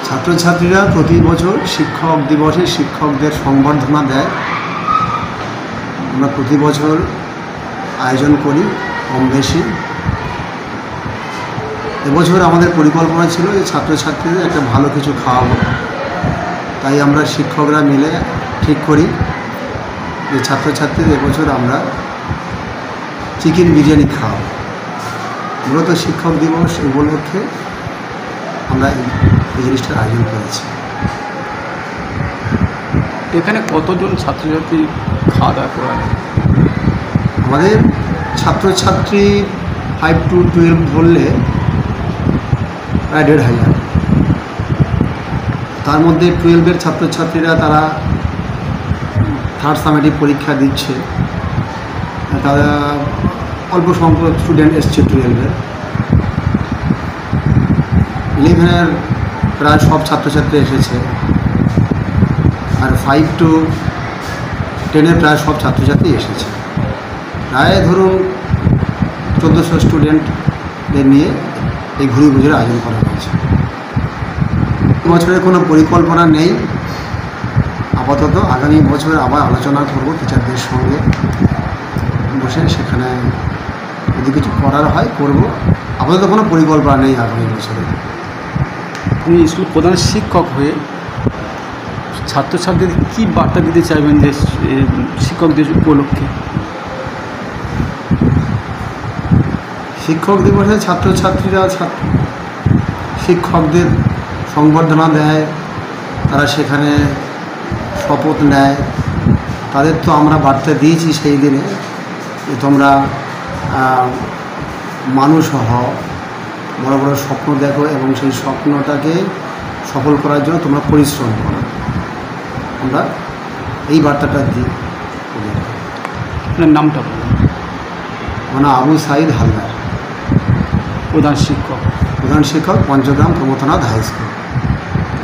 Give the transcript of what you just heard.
ছাত্রছাত্রীরা প্রতি বছর শিক্ষক দিবসে শিক্ষকদের সংবর্ধনা দেয়। আমরা প্রতি বছর আয়োজন করি কম বেশি। এবছর আমাদের পরিকল্পনা ছিল যে ছাত্রছাত্রীদের একটা ভালো কিছু খাওয়াবো, তাই আমরা শিক্ষকরা মিলে ঠিক করি যে ছাত্রছাত্রীদের এবছর আমরা চিকেন বিরিয়ানি খাওয়াবো। মূলত শিক্ষক দিবস উপলক্ষে আমরা এই জিনিসটার আয়োজন করেছি। এখানে কতজন ছাত্রছাত্রী খাওয়া দাওয়া করায়? আমাদের ছাত্রছাত্রী 5 to 12 ধরলে প্রায় 1,500। তার মধ্যে 12-এর ছাত্রছাত্রীরা তারা থার্ড সামেটিভ পরীক্ষা দিচ্ছে। তারা অল্প সংখ্যক স্টুডেন্ট এসছে 12-এর। 11-এর প্রায় সব ছাত্রছাত্রী এসেছে, আর 5 to 10-এর প্রায় সব ছাত্রছাত্রী এসেছে। প্রায় ধরুন 1400 স্টুডেন্টদের নিয়ে এই ঘুরি পুজোর আয়োজন করা হয়েছে। বছরের কোনো পরিকল্পনা নেই আপাতত। আগামী বছরে আবার আলোচনা করব টিচারদের সঙ্গে বসে, সেখানে যদি কিছু করার হয় করব। আপাতত কোনো পরিকল্পনা নেই আগামী বছরে। আপনি স্কুল প্রধান শিক্ষক হয়ে ছাত্রছাত্রীদের কী বার্তা দিতে চাইবেন যে শিক্ষকদের উপলক্ষে? শিক্ষক দিবসে ছাত্রছাত্রীরা শিক্ষকদের সংবর্ধনা দেয়, তারা সেখানে শপথ নেয়। তাদের তো আমরা বার্তা দিয়েছি সেই দিনে যে তোমরা মানুষ হও, বড় বড় স্বপ্ন দেখো এবং সেই স্বপ্নটাকে সফল করার জন্য তোমরা পরিশ্রম করো। আমরা এই বার্তাটা দিই। আপনার নামটা বলুন। মানে আবু সাইদ হালদার, প্রধান শিক্ষক পঞ্চগ্রাম প্রমথনাথ হাই স্কুল।